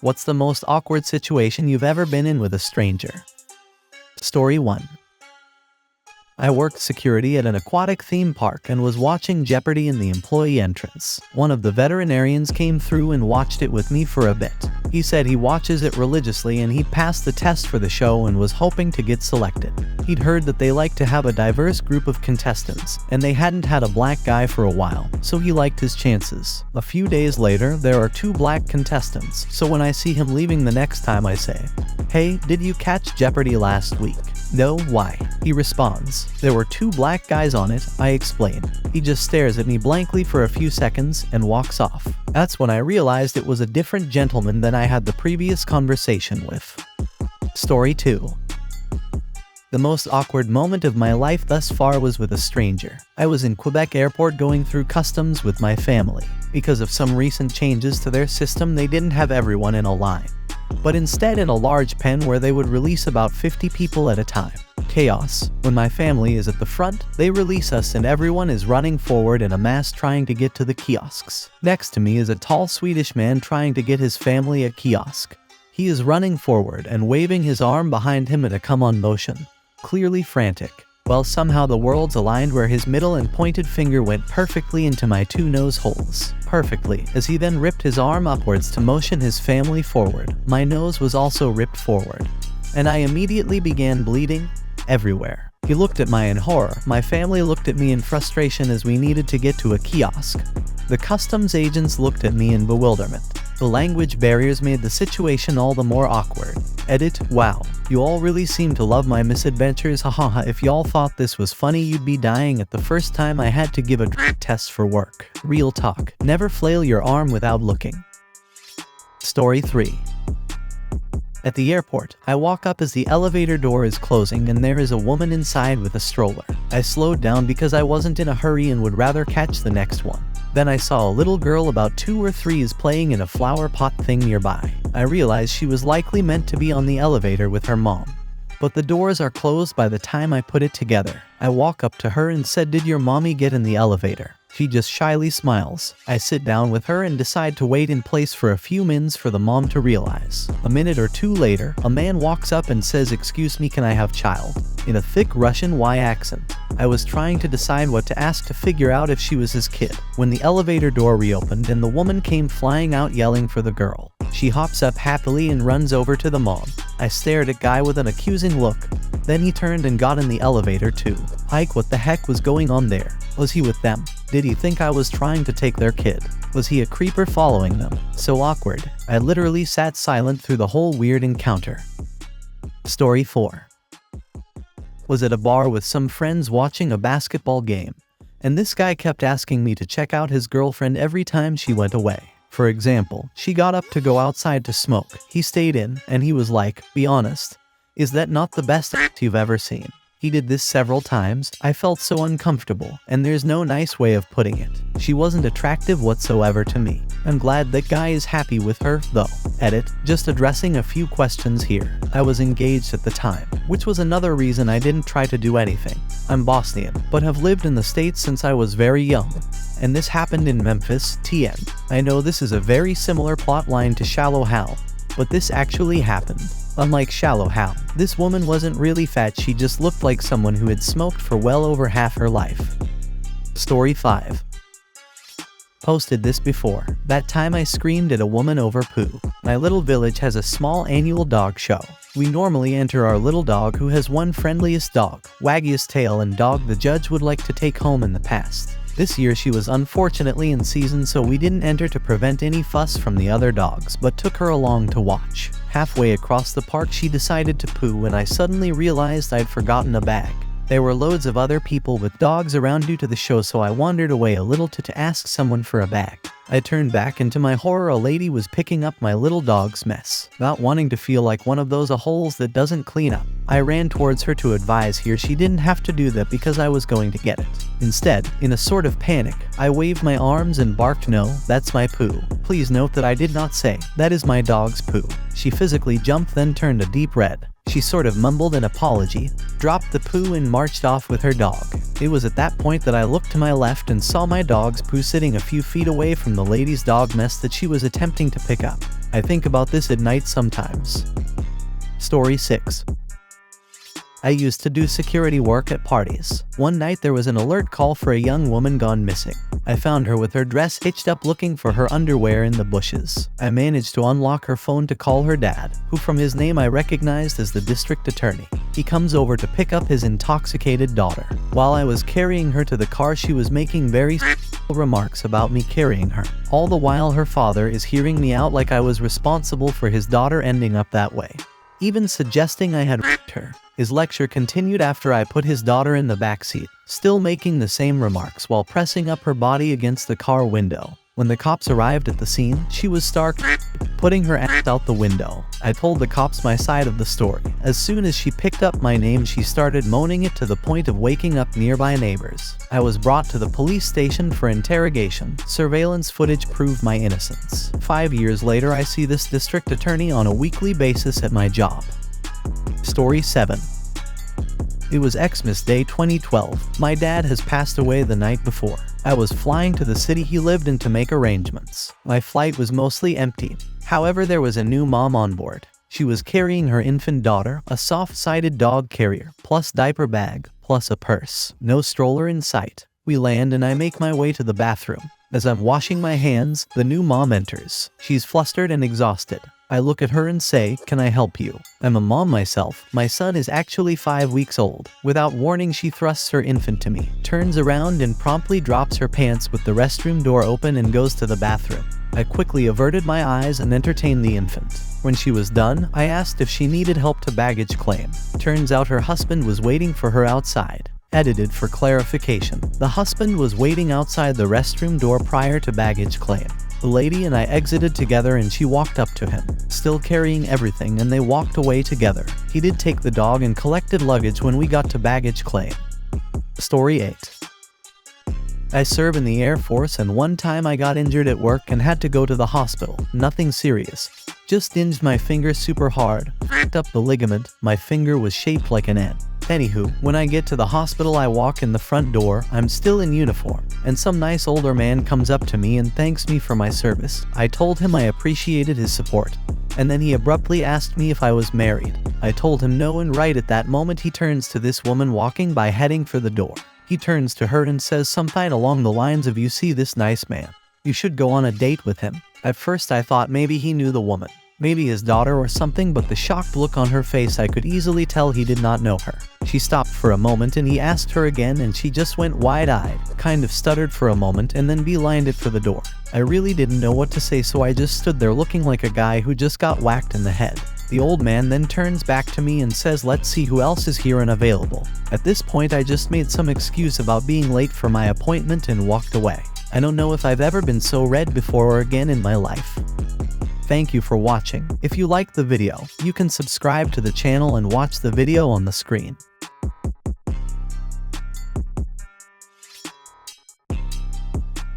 What's the most awkward situation you've ever been in with a stranger? Story 1. I worked security at an aquatic theme park and was watching Jeopardy in the employee entrance. One of the veterinarians came through and watched it with me for a bit. He said he watches it religiously and he'd passed the test for the show and was hoping to get selected. He'd heard that they like to have a diverse group of contestants, and they hadn't had a black guy for a while, so he liked his chances. A few days later, there are 2 black contestants, so when I see him leaving the next time I say, "Hey, did you catch Jeopardy last week?" "No, why?" He responds. "There were 2 black guys on it," I explain. He just stares at me blankly for a few seconds and walks off. That's when I realized it was a different gentleman than I had the previous conversation with. Story 2. The most awkward moment of my life thus far was with a stranger. I was in Quebec Airport going through customs with my family. Because of some recent changes to their system, they didn't have everyone in a line, but instead in a large pen where they would release about 50 people at a time. Chaos. When my family is at the front, they release us and everyone is running forward in a mass trying to get to the kiosks. Next to me is a tall Swedish man trying to get his family a kiosk. He is running forward and waving his arm behind him in a come-on motion, clearly frantic. Well, somehow the worlds aligned where his middle and pointed finger went perfectly into my 2 nose holes. Perfectly, as he then ripped his arm upwards to motion his family forward. My nose was also ripped forward, and I immediately began bleeding everywhere. He looked at me in horror. My family looked at me in frustration as we needed to get to a kiosk. The customs agents looked at me in bewilderment. The language barriers made the situation all the more awkward. Edit. Wow, you all really seem to love my misadventures, hahaha. If y'all thought this was funny, you'd be dying at the first time I had to give a drug test for work. Real talk. Never flail your arm without looking. Story 3. At the airport, I walk up as the elevator door is closing and there is a woman inside with a stroller. I slowed down because I wasn't in a hurry and would rather catch the next one. Then I saw a little girl about 2 or 3 is playing in a flower pot thing nearby. I realized she was likely meant to be on the elevator with her mom, but the doors are closed by the time I put it together. I walk up to her and said, "Did your mommy get in the elevator?" She just shyly smiles. I sit down with her and decide to wait in place for a few minutes for the mom to realize. A minute or 2 later, a man walks up and says, "Excuse me, can I have child?" in a thick Russian Y accent. I was trying to decide what to ask to figure out if she was his kid, when the elevator door reopened and the woman came flying out yelling for the girl. She hops up happily and runs over to the mom. I stared at Guy with an accusing look. Then he turned and got in the elevator too. Ike, what the heck was going on there? Was he with them? Did he think I was trying to take their kid? Was he a creeper following them? So awkward. I literally sat silent through the whole weird encounter. Story 4. Was at a bar with some friends watching a basketball game, and this guy kept asking me to check out his girlfriend every time she went away. For example, she got up to go outside to smoke. He stayed in, and he was like, "Be honest, is that not the best act you've ever seen?" He did this several times. I felt so uncomfortable, and there's no nice way of putting it. She wasn't attractive whatsoever to me. I'm glad that guy is happy with her, though. Edit. Just addressing a few questions here. I was engaged at the time, which was another reason I didn't try to do anything. I'm Bosnian, but have lived in the States since I was very young, and this happened in Memphis, TN. I know this is a very similar plot line to Shallow Hal, but this actually happened. Unlike Shallow Hal, this woman wasn't really fat, she just looked like someone who had smoked for well over half her life. Story 5. Posted this before. That time I screamed at a woman over poo. My little village has a small annual dog show. We normally enter our little dog who has one friendliest dog, waggiest tail and dog the judge would like to take home in the past. This year she was unfortunately in season, so we didn't enter to prevent any fuss from the other dogs, but took her along to watch. Halfway across the park she decided to poo and I suddenly realized I'd forgotten a bag. There were loads of other people with dogs around due to the show, so I wandered away a little to ask someone for a bag. I turned back and to my horror a lady was picking up my little dog's mess. Not wanting to feel like one of those holes that doesn't clean up, I ran towards her to advise her she didn't have to do that because I was going to get it. Instead, in a sort of panic, I waved my arms and barked, "No, that's my poo." Please note that I did not say, "That is my dog's poo." She physically jumped, then turned a deep red. She sort of mumbled an apology, dropped the poo and marched off with her dog. It was at that point that I looked to my left and saw my dog's poo sitting a few feet away from the lady's dog mess that she was attempting to pick up. I think about this at night sometimes. Story 6. I used to do security work at parties. One night there was an alert call for a young woman gone missing. I found her with her dress hitched up looking for her underwear in the bushes. I managed to unlock her phone to call her dad, who from his name I recognized as the district attorney. He comes over to pick up his intoxicated daughter. While I was carrying her to the car, she was making very remarks about me carrying her. All the while her father is hearing me out like I was responsible for his daughter ending up that way, even suggesting I had raped her. His lecture continued after I put his daughter in the backseat, still making the same remarks while pressing up her body against the car window. When the cops arrived at the scene, she was stark, putting her ass out the window. I told the cops my side of the story. As soon as she picked up my name, she started moaning it to the point of waking up nearby neighbors. I was brought to the police station for interrogation. Surveillance footage proved my innocence. 5 years later, I see this district attorney on a weekly basis at my job. Story 7. It was Xmas Day 2012. My dad has passed away the night before. I was flying to the city he lived in to make arrangements. My flight was mostly empty. However, there was a new mom on board. She was carrying her infant daughter, a soft-sided dog carrier, plus diaper bag, plus a purse. No stroller in sight. We land and I make my way to the bathroom. As I'm washing my hands, the new mom enters. She's flustered and exhausted. I look at her and say, "Can I help you?" I'm a mom myself. My son is actually 5 weeks old. Without warning, she thrusts her infant to me, turns around and promptly drops her pants with the restroom door open and goes to the bathroom. I quickly averted my eyes and entertained the infant. When she was done, I asked if she needed help to baggage claim. Turns out her husband was waiting for her outside. Edited for clarification. The husband was waiting outside the restroom door prior to baggage claim. The lady and I exited together and she walked up to him, still carrying everything, and they walked away together. He did take the dog and collected luggage when we got to baggage claim. Story 8. I serve in the Air Force, and one time I got injured at work and had to go to the hospital. Nothing serious. Just dinged my finger super hard, f***ed up the ligament. My finger was shaped like an N. Anywho, when I get to the hospital, I walk in the front door. I'm still in uniform, and some nice older man comes up to me and thanks me for my service. I told him I appreciated his support, and then he abruptly asked me if I was married. I told him no, and right at that moment he turns to this woman walking by heading for the door. He turns to her and says something along the lines of, "You see this nice man? You should go on a date with him." At first I thought maybe he knew the woman, maybe his daughter or something, but the shocked look on her face, I could easily tell he did not know her. She stopped for a moment and he asked her again, and she just went wide-eyed, kind of stuttered for a moment, and then beelined it for the door. I really didn't know what to say, so I just stood there looking like a guy who just got whacked in the head. The old man then turns back to me and says, "Let's see who else is here and available." At this point I just made some excuse about being late for my appointment and walked away. I don't know if I've ever been so red before or again in my life. Thank you for watching. If you liked the video, you can subscribe to the channel and watch the video on the screen.